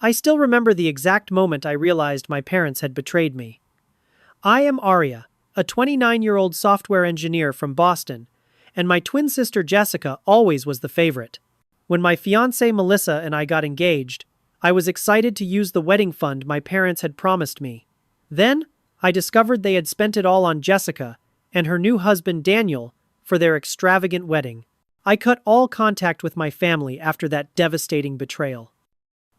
I still remember the exact moment I realized my parents had betrayed me. I am Aria, a 29-year-old software engineer from Boston, and my twin sister Jessica always was the favorite. When my fiancée Melissa and I got engaged, I was excited to use the wedding fund my parents had promised me. Then, I discovered they had spent it all on Jessica and her new husband Daniel for their extravagant wedding. I cut all contact with my family after that devastating betrayal.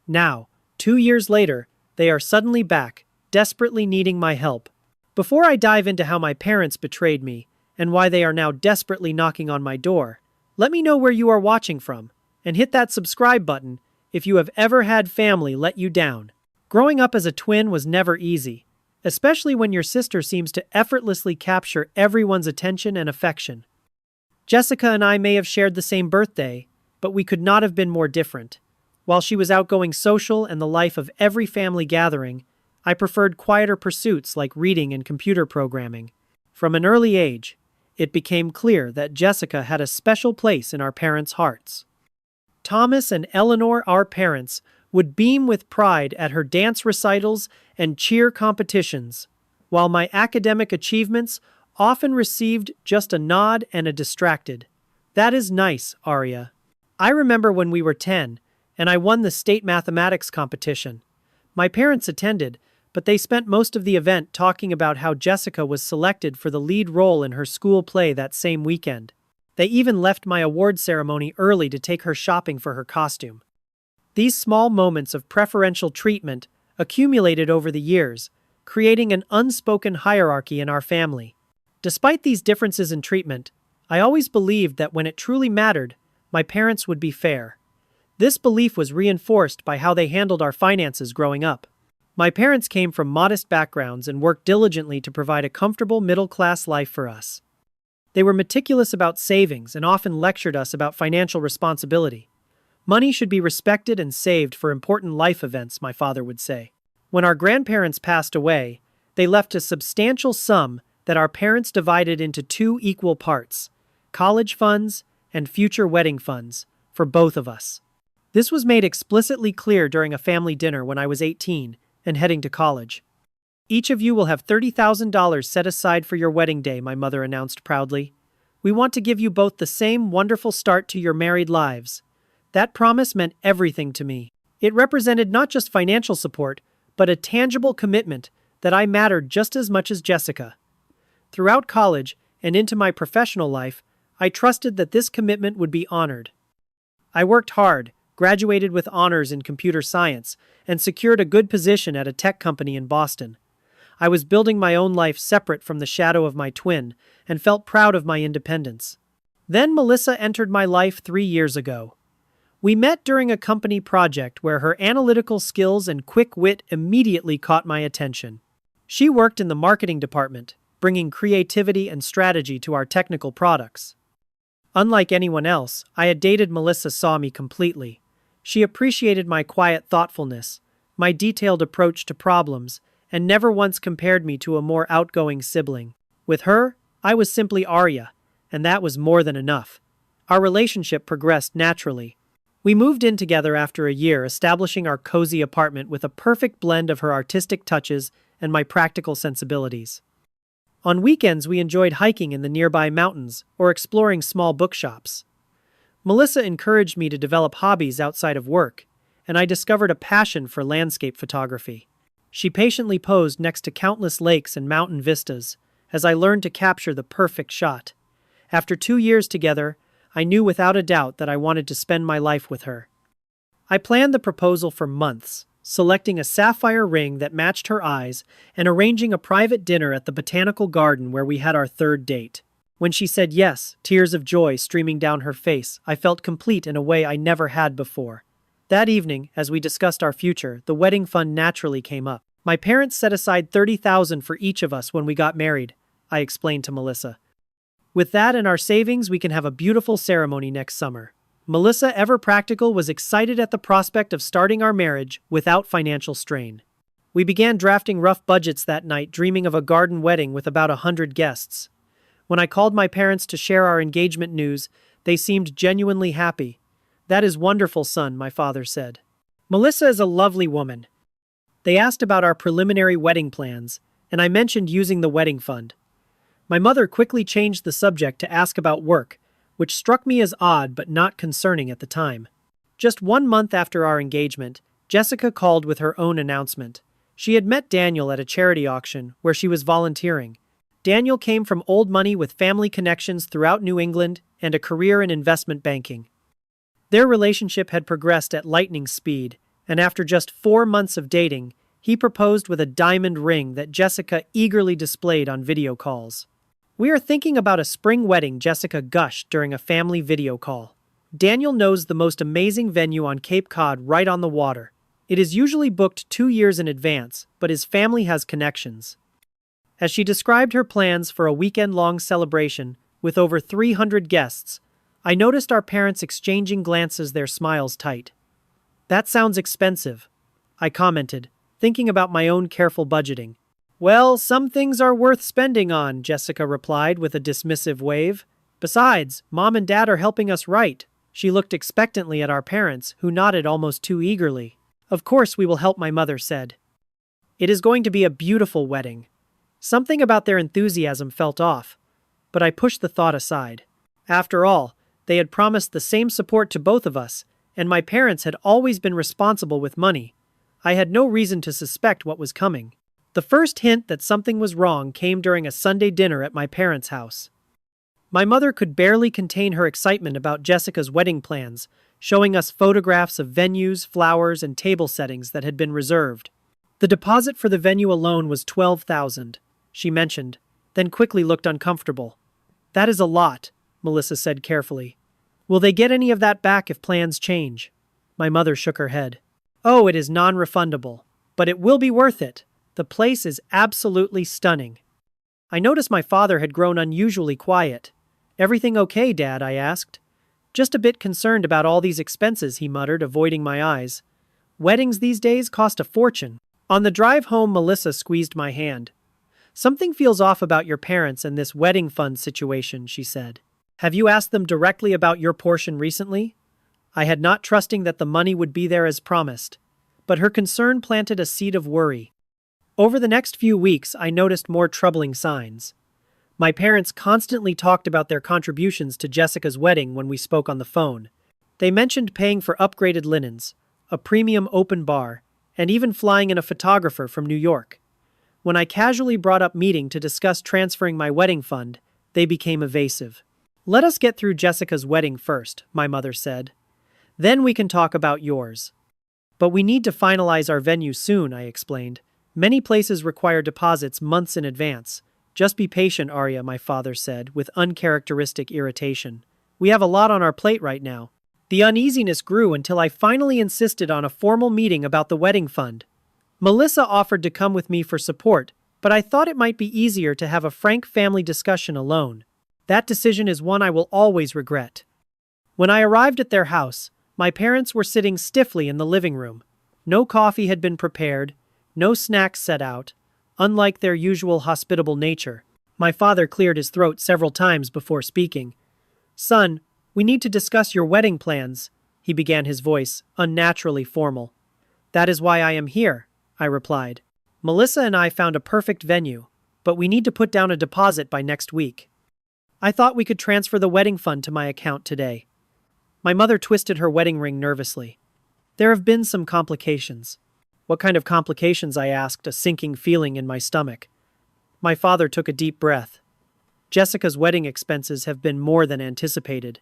Now, 2 years later, they are suddenly back, desperately needing my help. Before I dive into how my parents betrayed me and why they are now desperately knocking on my door, let me know where you are watching from, and hit that subscribe button if you have ever had family let you down. Growing up as a twin was never easy, especially when your sister seems to effortlessly capture everyone's attention and affection. Jessica and I may have shared the same birthday, but we could not have been more different. While she was outgoing, social, and the life of every family gathering, I preferred quieter pursuits like reading and computer programming. From an early age, it became clear that Jessica had a special place in our parents' hearts. Thomas and Eleanor, our parents, would beam with pride at her dance recitals and cheer competitions, while my academic achievements often received just a nod and a distracted, "That is nice, Aria." I remember when we were 10, and I won the state mathematics competition. My parents attended, but they spent most of the event talking about how Jessica was selected for the lead role in her school play that same weekend. They even left my award ceremony early to take her shopping for her costume. These small moments of preferential treatment accumulated over the years, creating an unspoken hierarchy in our family. Despite these differences in treatment, I always believed that when it truly mattered, my parents would be fair. This belief was reinforced by how they handled our finances growing up. My parents came from modest backgrounds and worked diligently to provide a comfortable middle-class life for us. They were meticulous about savings and often lectured us about financial responsibility. Money should be respected and saved for important life events, my father would say. When our grandparents passed away, they left a substantial sum that our parents divided into 2 equal parts: college funds and future wedding funds, for both of us. This was made explicitly clear during a family dinner when I was 18 and heading to college. "Each of you will have $30,000 set aside for your wedding day," my mother announced proudly. "We want to give you both the same wonderful start to your married lives." That promise meant everything to me. It represented not just financial support, but a tangible commitment that I mattered just as much as Jessica. Throughout college and into my professional life, I trusted that this commitment would be honored. I worked hard, graduated with honors in computer science, and secured a good position at a tech company in Boston. I was building my own life separate from the shadow of my twin, and felt proud of my independence. Then Melissa entered my life 3 years ago. We met during a company project where her analytical skills and quick wit immediately caught my attention. She worked in the marketing department, bringing creativity and strategy to our technical products. Unlike anyone else, I had dated Melissa saw me completely. She appreciated my quiet thoughtfulness, my detailed approach to problems, and never once compared me to a more outgoing sibling. With her, I was simply Aria, and that was more than enough. Our relationship progressed naturally. We moved in together after a year, establishing our cozy apartment with a perfect blend of her artistic touches and my practical sensibilities. On weekends, we enjoyed hiking in the nearby mountains or exploring small bookshops. Melissa encouraged me to develop hobbies outside of work, and I discovered a passion for landscape photography. She patiently posed next to countless lakes and mountain vistas as I learned to capture the perfect shot. After 2 years together, I knew without a doubt that I wanted to spend my life with her. I planned the proposal for months, selecting a sapphire ring that matched her eyes and arranging a private dinner at the botanical garden where we had our 3rd date. When she said yes, tears of joy streaming down her face, I felt complete in a way I never had before. That evening, as we discussed our future, the wedding fund naturally came up. My parents set aside $30,000 for each of us when we got married, I explained to Melissa. With that and our savings, we can have a beautiful ceremony next summer. Melissa, ever practical, was excited at the prospect of starting our marriage without financial strain. We began drafting rough budgets that night, dreaming of a garden wedding with about 100 guests. When I called my parents to share our engagement news, they seemed genuinely happy. "That is wonderful, son," my father said. Melissa is a lovely woman. They asked about our preliminary wedding plans, and I mentioned using the wedding fund. My mother quickly changed the subject to ask about work, which struck me as odd but not concerning at the time. Just 1 month after our engagement, Jessica called with her own announcement. She had met Daniel at a charity auction where she was volunteering. Daniel came from old money with family connections throughout New England and a career in investment banking. Their relationship had progressed at lightning speed, and after just 4 months of dating, he proposed with a diamond ring that Jessica eagerly displayed on video calls. "We are thinking about a spring wedding," Jessica gushed during a family video call. "Daniel knows the most amazing venue on Cape Cod right on the water. It is usually booked 2 years in advance, but his family has connections." As she described her plans for a weekend-long celebration with over 300 guests, I noticed our parents exchanging glances, their smiles tight. "That sounds expensive," I commented, thinking about my own careful budgeting. "Well, some things are worth spending on," Jessica replied with a dismissive wave. "Besides, Mom and Dad are helping us write." She looked expectantly at our parents, who nodded almost too eagerly. "Of course we will help," my mother said. "It is going to be a beautiful wedding." Something about their enthusiasm felt off, but I pushed the thought aside. After all, they had promised the same support to both of us, and my parents had always been responsible with money. I had no reason to suspect what was coming. The first hint that something was wrong came during a Sunday dinner at my parents' house. My mother could barely contain her excitement about Jessica's wedding plans, showing us photographs of venues, flowers, and table settings that had been reserved. "The deposit for the venue alone was $12,000, she mentioned, then quickly looked uncomfortable. "That is a lot," Melissa said carefully. "Will they get any of that back if plans change?" My mother shook her head. "Oh, it is non-refundable, but it will be worth it. The place is absolutely stunning." I noticed my father had grown unusually quiet. "Everything okay, Dad?" I asked. "Just a bit concerned about all these expenses," he muttered, avoiding my eyes. "Weddings these days cost a fortune." On the drive home, Melissa squeezed my hand. "Something feels off about your parents and this wedding fund situation," she said. "Have you asked them directly about your portion recently?" I had not trusting that the money would be there as promised, but her concern planted a seed of worry. Over the next few weeks, I noticed more troubling signs. My parents constantly talked about their contributions to Jessica's wedding when we spoke on the phone. They mentioned paying for upgraded linens, a premium open bar, and even flying in a photographer from New York. When I casually brought up meeting to discuss transferring my wedding fund, they became evasive. "Let us get through Jessica's wedding first," my mother said. "Then we can talk about yours." "But we need to finalize our venue soon," I explained. "Many places require deposits months in advance." "Just be patient, Aria," my father said, with uncharacteristic irritation. "We have a lot on our plate right now." The uneasiness grew until I finally insisted on a formal meeting about the wedding fund. Melissa offered to come with me for support, but I thought it might be easier to have a frank family discussion alone. That decision is one I will always regret. When I arrived at their house, my parents were sitting stiffly in the living room. No coffee had been prepared, no snacks set out. Unlike their usual hospitable nature, my father cleared his throat several times before speaking. "Son, we need to discuss your wedding plans," he began, his voice unnaturally formal. "That is why I am here," I replied. "Melissa and I found a perfect venue, but we need to put down a deposit by next week. I thought we could transfer the wedding fund to my account today." My mother twisted her wedding ring nervously. "There have been some complications." "What kind of complications?" I asked, a sinking feeling in my stomach. My father took a deep breath. "Jessica's wedding expenses have been more than anticipated.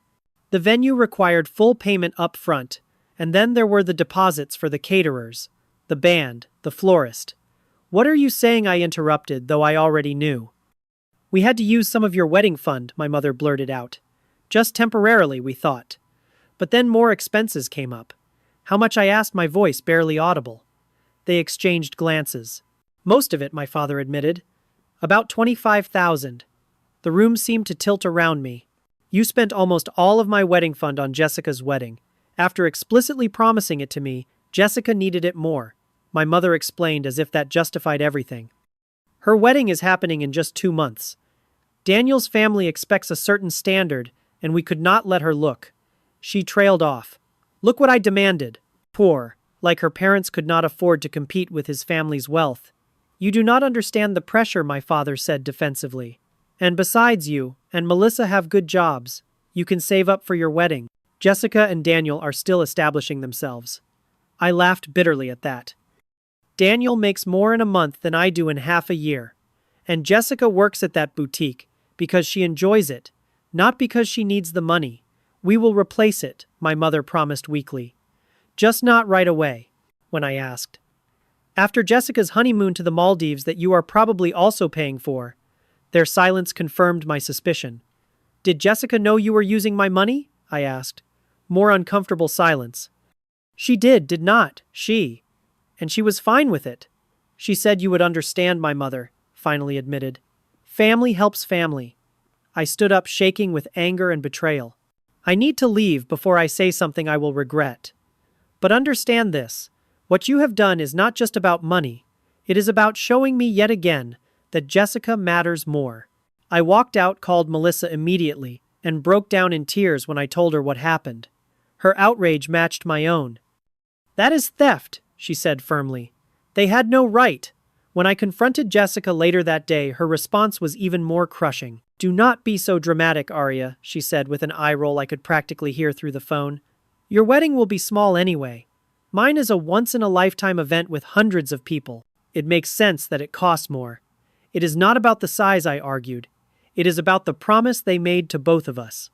The venue required full payment up front, and then there were the deposits for the caterers, the band, the florist." "What are you saying?" I interrupted, though I already knew. "We had to use some of your wedding fund," my mother blurted out. "Just temporarily, we thought. But then more expenses came up." How much? I asked, my voice barely audible. They exchanged glances. "Most of it," my father admitted. "About 25,000. The room seemed to tilt around me. "You spent almost all of my wedding fund on Jessica's wedding. After explicitly promising it to me, Jessica needed it more," my mother explained, as if that justified everything. "Her wedding is happening in just 2 months. Daniel's family expects a certain standard, and we could not let her look." She trailed off. "Look what I demanded." "Poor." like her parents could not afford to compete with his family's wealth. "You do not understand the pressure," my father said defensively. "And besides, you and Melissa have good jobs. You can save up for your wedding. Jessica and Daniel are still establishing themselves." I laughed bitterly at that. "Daniel makes more in a month than I do in half a year. And Jessica works at that boutique because she enjoys it, not because she needs the money. We will replace it," my mother promised weakly. "Just not right away," when I asked. "After Jessica's honeymoon to the Maldives that you are probably also paying for." Their silence confirmed my suspicion. "Did Jessica know you were using my money?" I asked. More uncomfortable silence. "She did not she? And she was fine with it. She said you would understand," my mother finally admitted. "Family helps family." I stood up, shaking with anger and betrayal. "I need to leave before I say something I will regret. But understand this. What you have done is not just about money. It is about showing me yet again that Jessica matters more." I walked out, called Melissa immediately, and broke down in tears when I told her what happened. Her outrage matched my own. "That is theft," she said firmly. "They had no right." When I confronted Jessica later that day, her response was even more crushing. "Do not be so dramatic, Aria," she said with an eye roll I could practically hear through the phone. "Your wedding will be small anyway. Mine is a once-in-a-lifetime event with hundreds of people. It makes sense that it costs more. It is not about the size," I argued. "It is about the promise they made to both of us."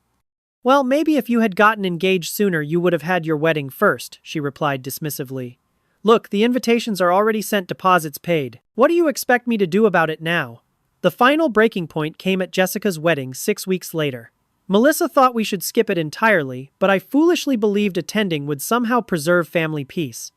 "Well, maybe if you had gotten engaged sooner you would have had your wedding first," she replied dismissively. "Look, the invitations are already sent, deposits paid. What do you expect me to do about it now?" The final breaking point came at Jessica's wedding 6 weeks later. Melissa thought we should skip it entirely, but I foolishly believed attending would somehow preserve family peace.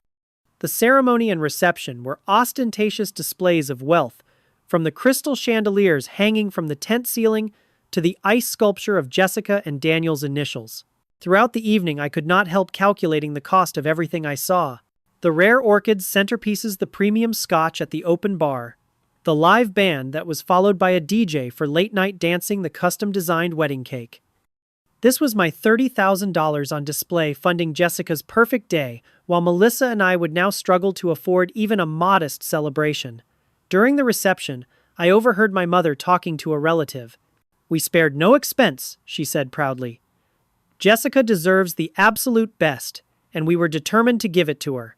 The ceremony and reception were ostentatious displays of wealth, from the crystal chandeliers hanging from the tent ceiling to the ice sculpture of Jessica and Daniel's initials. Throughout the evening I could not help calculating the cost of everything I saw. The rare orchids centerpieces, the premium scotch at the open bar, the live band that was followed by a DJ for late-night dancing, the custom-designed wedding cake. This was my $30,000 on display, funding Jessica's perfect day, while Melissa and I would now struggle to afford even a modest celebration. During the reception, I overheard my mother talking to a relative. "We spared no expense," she said proudly. "Jessica deserves the absolute best, and we were determined to give it to her."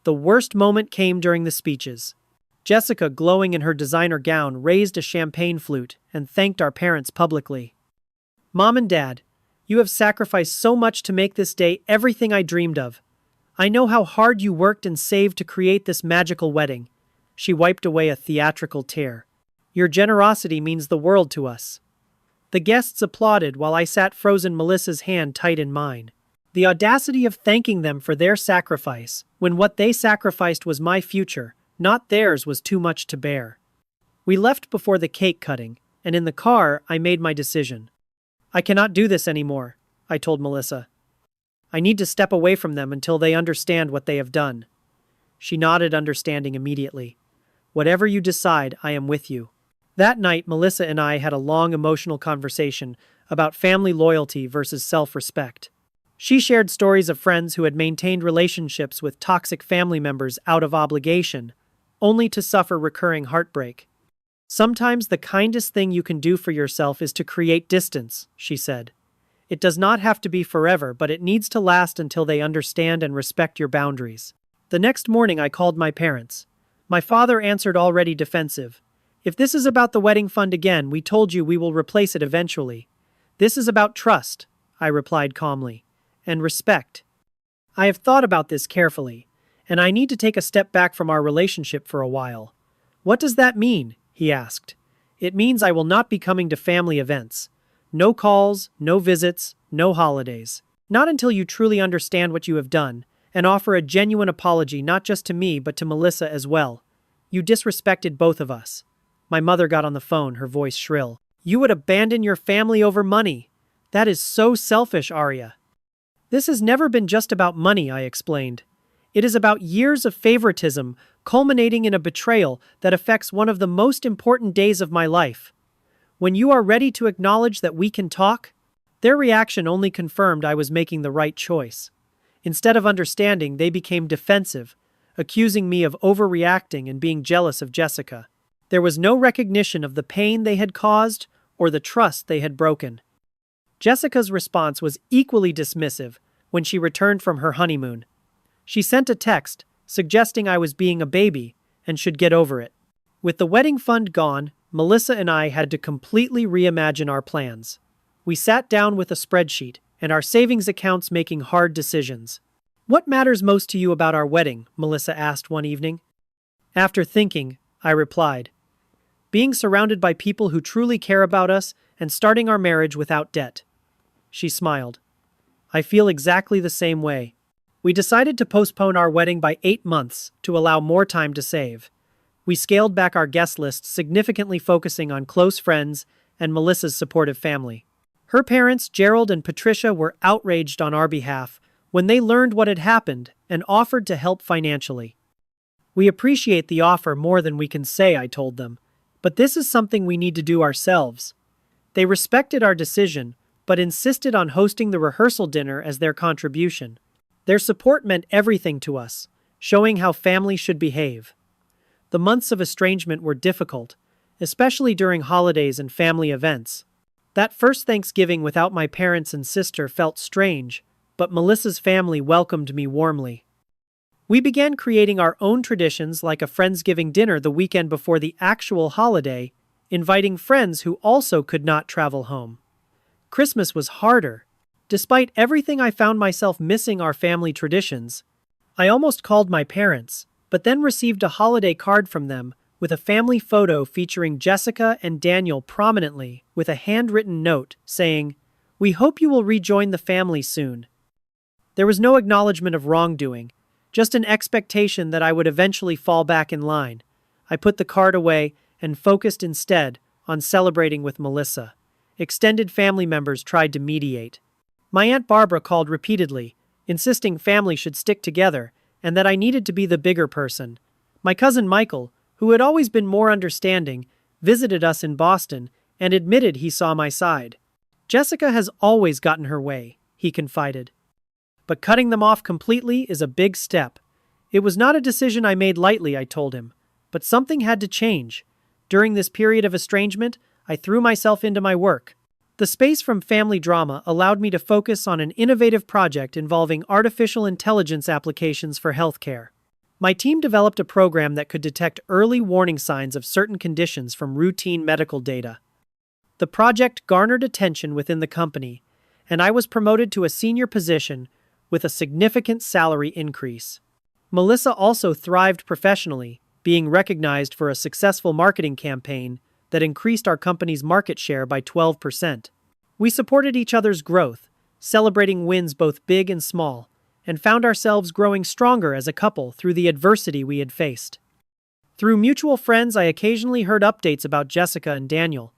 The worst moment came during the speeches. Jessica, glowing in her designer gown, raised a champagne flute and thanked our parents publicly. "Mom and Dad, you have sacrificed so much to make this day everything I dreamed of. I know how hard you worked and saved to create this magical wedding." She wiped away a theatrical tear. "Your generosity means the world to us." The guests applauded while I sat frozen, Melissa's hand tight in mine. The audacity of thanking them for their sacrifice, when what they sacrificed was my future, not theirs, was too much to bear. We left before the cake cutting, and in the car I made my decision. "I cannot do this anymore," I told Melissa. "I need to step away from them until they understand what they have done." She nodded understanding immediately. "Whatever you decide, I am with you." That night, Melissa and I had a long emotional conversation about family loyalty versus self-respect. She shared stories of friends who had maintained relationships with toxic family members out of obligation, only to suffer recurring heartbreak. "Sometimes the kindest thing you can do for yourself is to create distance," she said. "It does not have to be forever, but it needs to last until they understand and respect your boundaries." The next morning I called my parents. My father answered, already defensive. "If this is about the wedding fund again, we told you we will replace it eventually. This is about trust," I replied calmly, "and respect. I have thought about this carefully, and I need to take a step back from our relationship for a while." "What does that mean?" he asked. "It means I will not be coming to family events. No calls, no visits, no holidays. Not until you truly understand what you have done, and offer a genuine apology not just to me but to Melissa as well. You disrespected both of us." My mother got on the phone, her voice shrill. "You would abandon your family over money. That is so selfish, Aria." "This has never been just about money," I explained. "It is about years of favoritism, culminating in a betrayal that affects one of the most important days of my life. When you are ready to acknowledge that we can talk." Their reaction only confirmed I was making the right choice. Instead of understanding, they became defensive, accusing me of overreacting and being jealous of Jessica. There was no recognition of the pain they had caused or the trust they had broken. Jessica's response was equally dismissive when she returned from her honeymoon. She sent a text suggesting I was being a baby and should get over it. With the wedding fund gone, Melissa and I had to completely reimagine our plans. We sat down with a spreadsheet and our savings accounts making hard decisions. "What matters most to you about our wedding?" Melissa asked one evening. After thinking, I replied, "Being surrounded by people who truly care about us and starting our marriage without debt." She smiled. "I feel exactly the same way." We decided to postpone our wedding by 8 months to allow more time to save. We scaled back our guest list, significantly focusing on close friends and Melissa's supportive family. Her parents, Gerald and Patricia, were outraged on our behalf when they learned what had happened and offered to help financially. "We appreciate the offer more than we can say," I told them, "but this is something we need to do ourselves." They respected our decision, but insisted on hosting the rehearsal dinner as their contribution. Their support meant everything to us, showing how family should behave. The months of estrangement were difficult, especially during holidays and family events. That first Thanksgiving without my parents and sister felt strange, but Melissa's family welcomed me warmly. We began creating our own traditions, like a Friendsgiving dinner the weekend before the actual holiday, inviting friends who also could not travel home. Christmas was harder. Despite everything, I found myself missing our family traditions. I almost called my parents, but then received a holiday card from them with a family photo featuring Jessica and Daniel prominently, with a handwritten note saying, "We hope you will rejoin the family soon." There was no acknowledgement of wrongdoing, just an expectation that I would eventually fall back in line. I put the card away and focused instead on celebrating with Melissa. Extended family members tried to mediate. My Aunt Barbara called repeatedly, insisting family should stick together and that I needed to be the bigger person. My cousin Michael, who had always been more understanding, visited us in Boston and admitted he saw my side. "Jessica has always gotten her way," he confided. "But cutting them off completely is a big step. It was not a decision I made lightly," I told him, "but something had to change. During this period of estrangement, I threw myself into my work. The space from family drama allowed me to focus on an innovative project involving artificial intelligence applications for healthcare. My team developed a program that could detect early warning signs of certain conditions from routine medical data. The project garnered attention within the company, and I was promoted to a senior position with a significant salary increase. Melissa also thrived professionally, being recognized for a successful marketing campaign that increased our company's market share by 12%. We supported each other's growth, celebrating wins both big and small, and found ourselves growing stronger as a couple through the adversity we had faced. Through mutual friends, I occasionally heard updates about Jessica and Daniel.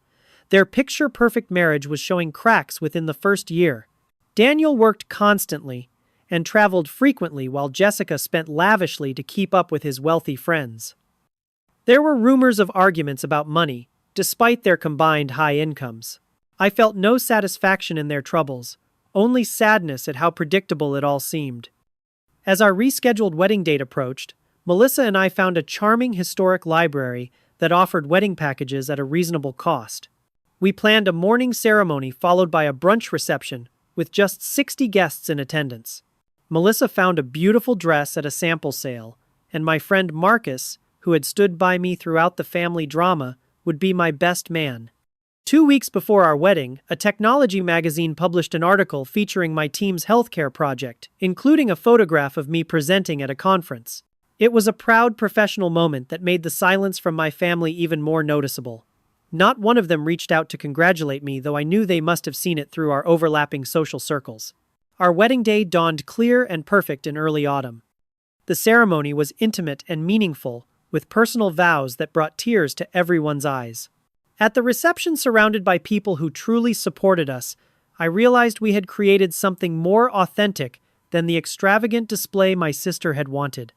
Their picture-perfect marriage was showing cracks within the first year. Daniel worked constantly and traveled frequently while Jessica spent lavishly to keep up with his wealthy friends. There were rumors of arguments about money, despite their combined high incomes. I felt no satisfaction in their troubles, only sadness at how predictable it all seemed. As our rescheduled wedding date approached, Melissa and I found a charming historic library that offered wedding packages at a reasonable cost. We planned a morning ceremony followed by a brunch reception with just 60 guests in attendance. Melissa found a beautiful dress at a sample sale, and my friend Marcus, who had stood by me throughout the family drama, would be my best man. 2 weeks before our wedding, a technology magazine published an article featuring my team's healthcare project, including a photograph of me presenting at a conference. It was a proud professional moment that made the silence from my family even more noticeable. Not one of them reached out to congratulate me, though I knew they must have seen it through our overlapping social circles. Our wedding day dawned clear and perfect in early autumn. The ceremony was intimate and meaningful, with personal vows that brought tears to everyone's eyes. At the reception, surrounded by people who truly supported us, I realized we had created something more authentic than the extravagant display my sister had wanted.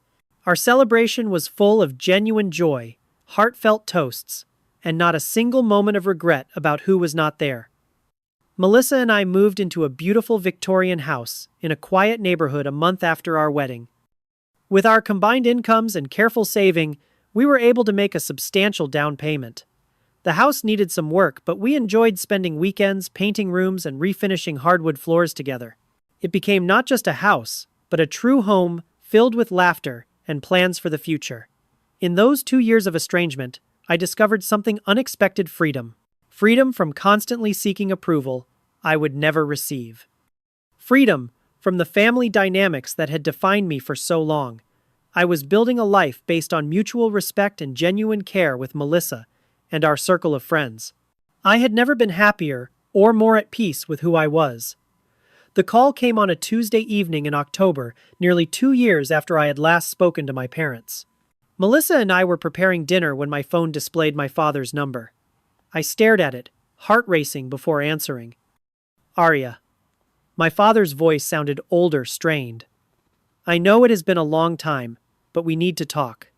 Our celebration was full of genuine joy, heartfelt toasts, and not a single moment of regret about who was not there. Melissa and I moved into a beautiful Victorian house in a quiet neighborhood a month after our wedding. With our combined incomes and careful saving, we were able to make a substantial down payment. The house needed some work, but we enjoyed spending weekends painting rooms and refinishing hardwood floors together. It became not just a house, but a true home filled with laughter and plans for the future. In those 2 years of estrangement, I discovered something unexpected: freedom. Freedom from constantly seeking approval I would never receive. Freedom from the family dynamics that had defined me for so long. I was building a life based on mutual respect and genuine care with Melissa and our circle of friends. I had never been happier or more at peace with who I was. The call came on a Tuesday evening in October, nearly 2 years after I had last spoken to my parents. Melissa and I were preparing dinner when my phone displayed my father's number. I stared at it, heart racing before answering. Aria. My father's voice sounded older, strained. I know it has been a long time, but we need to talk.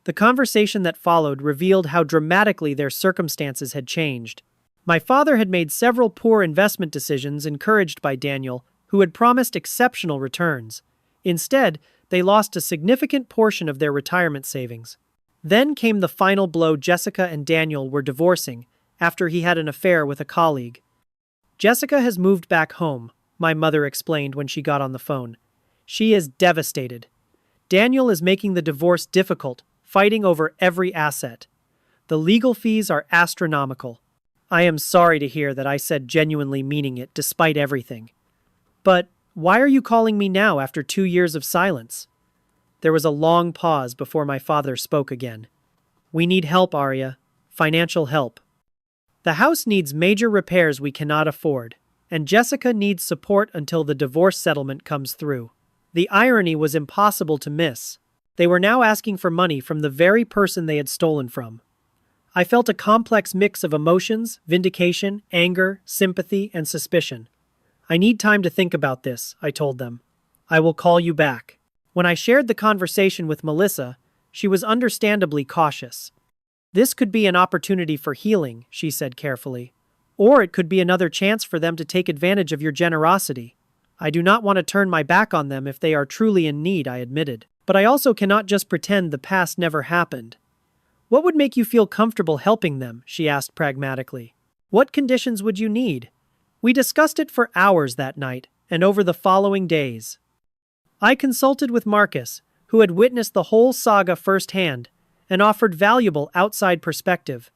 The conversation that followed revealed how dramatically their circumstances had changed. My father had made several poor investment decisions encouraged by Daniel, who had promised exceptional returns. Instead, they lost a significant portion of their retirement savings. Then came the final blow: Jessica and Daniel were divorcing after he had an affair with a colleague. Jessica has moved back home, my mother explained when she got on the phone. She is devastated. Daniel is making the divorce difficult, fighting over every asset. The legal fees are astronomical. I am sorry to hear that, I said, genuinely meaning it despite everything. But why are you calling me now after 2 years of silence? There was a long pause before my father spoke again. We need help, Aria. Financial help. The house needs major repairs we cannot afford, and Jessica needs support until the divorce settlement comes through. The irony was impossible to miss. They were now asking for money from the very person they had stolen from. I felt a complex mix of emotions: vindication, anger, sympathy, and suspicion. I need time to think about this, I told them. I will call you back. When I shared the conversation with Melissa, she was understandably cautious. This could be an opportunity for healing, she said carefully. Or it could be another chance for them to take advantage of your generosity. I do not want to turn my back on them if they are truly in need, I admitted. But I also cannot just pretend the past never happened. What would make you feel comfortable helping them? She asked pragmatically. What conditions would you need? We discussed it for hours that night and over the following days. I consulted with Marcus, who had witnessed the whole saga firsthand, and offered valuable outside perspective.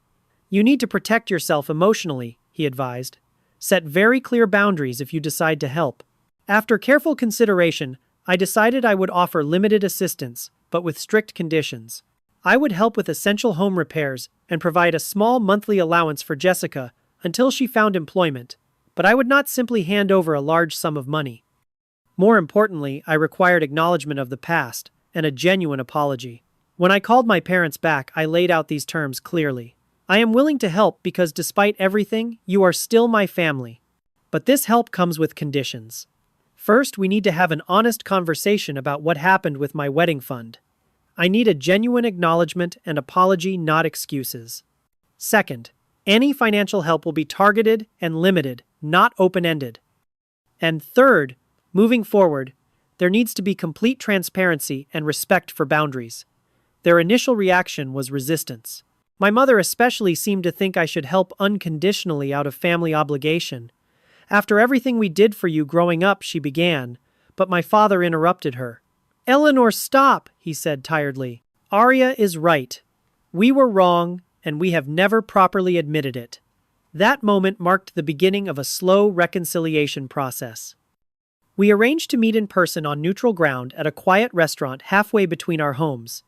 You need to protect yourself emotionally, he advised. Set very clear boundaries if you decide to help. After careful consideration, I decided I would offer limited assistance, but with strict conditions. I would help with essential home repairs and provide a small monthly allowance for Jessica until she found employment, but I would not simply hand over a large sum of money. More importantly, I required acknowledgement of the past and a genuine apology. When I called my parents back, I laid out these terms clearly. I am willing to help because despite everything, you are still my family. But this help comes with conditions. First, we need to have an honest conversation about what happened with my wedding fund. I need a genuine acknowledgement and apology, not excuses. Second, any financial help will be targeted and limited, not open-ended. And third, moving forward, there needs to be complete transparency and respect for boundaries. Their initial reaction was resistance. My mother especially seemed to think I should help unconditionally out of family obligation. After everything we did for you growing up, she began, but my father interrupted her. Eleanor, stop, he said tiredly. Aria is right. We were wrong, and we have never properly admitted it. That moment marked the beginning of a slow reconciliation process. We arranged to meet in person on neutral ground at a quiet restaurant halfway between our homes.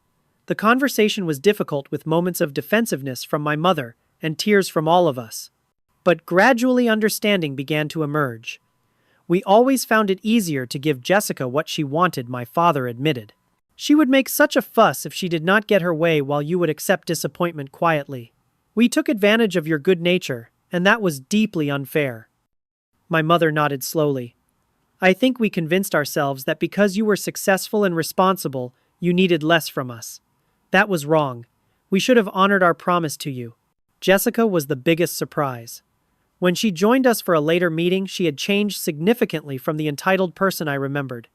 The conversation was difficult, with moments of defensiveness from my mother and tears from all of us. But gradually understanding began to emerge. We always found it easier to give Jessica what she wanted, my father admitted. She would make such a fuss if she did not get her way, while you would accept disappointment quietly. We took advantage of your good nature, and that was deeply unfair. My mother nodded slowly. I think we convinced ourselves that because you were successful and responsible, you needed less from us. That was wrong. We should have honored our promise to you. Jessica was the biggest surprise. When she joined us for a later meeting, she had changed significantly from the entitled person I remembered.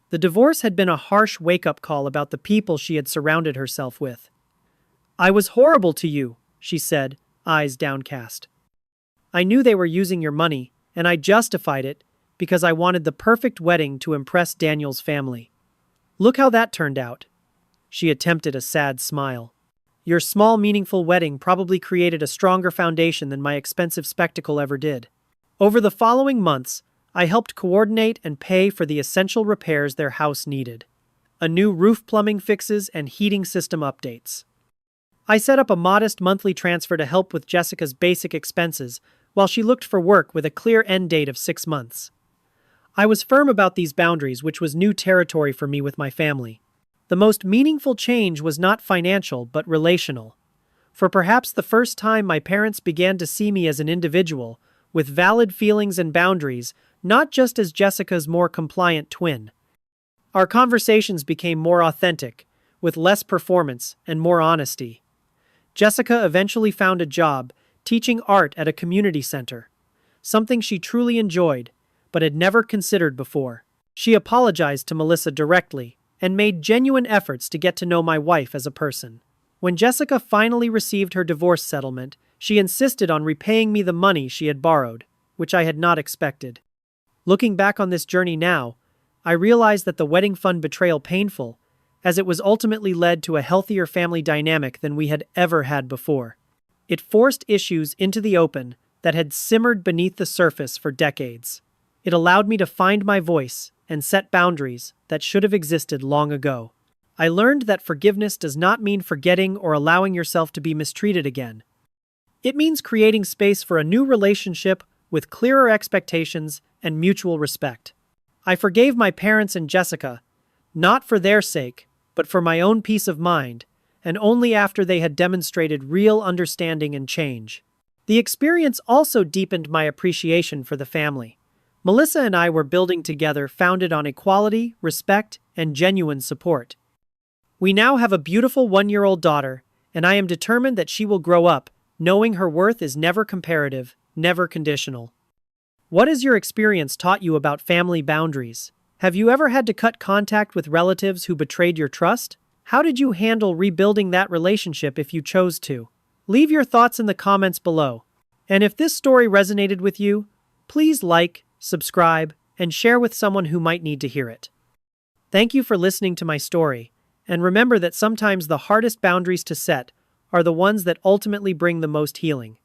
The divorce had been a harsh wake-up call about the people she had surrounded herself with. "I was horrible to you," she said, eyes downcast. "I knew they were using your money, and I justified it because I wanted the perfect wedding to impress Daniel's family. Look how that turned out." She attempted a sad smile. "Your small, meaningful wedding probably created a stronger foundation than my expensive spectacle ever did." Over the following months, I helped coordinate and pay for the essential repairs their house needed. A new roof plumbing fixes and heating system updates. I set up a modest monthly transfer to help with Jessica's basic expenses while she looked for work with a clear end date of 6 months. I was firm about these boundaries, which was new territory for me with my family. The most meaningful change was not financial but relational. For perhaps the first time, my parents began to see me as an individual, with valid feelings and boundaries, not just as Jessica's more compliant twin. Our conversations became more authentic, with less performance and more honesty. Jessica eventually found a job teaching art at a community center, something she truly enjoyed, but had never considered before. She apologized to Melissa directly and made genuine efforts to get to know my wife as a person. When Jessica finally received her divorce settlement, she insisted on repaying me the money she had borrowed, which I had not expected. Looking back on this journey now, I realized that the wedding fund betrayal painful, as it was ultimately led to a healthier family dynamic than we had ever had before. It forced issues into the open that had simmered beneath the surface for decades. It allowed me to find my voice and set boundaries that should have existed long ago. I learned that forgiveness does not mean forgetting or allowing yourself to be mistreated again. It means creating space for a new relationship with clearer expectations and mutual respect. I forgave my parents and Jessica, not for their sake, but for my own peace of mind, and only after they had demonstrated real understanding and change. The experience also deepened my appreciation for the family. Melissa and I were building together, founded on equality, respect, and genuine support. We now have a beautiful 1-year-old daughter, and I am determined that she will grow up knowing her worth is never comparative, never conditional. What has your experience taught you about family boundaries? Have you ever had to cut contact with relatives who betrayed your trust? How did you handle rebuilding that relationship if you chose to? Leave your thoughts in the comments below. And if this story resonated with you, please like, subscribe, and share with someone who might need to hear it. Thank you for listening to my story, and remember that sometimes the hardest boundaries to set are the ones that ultimately bring the most healing.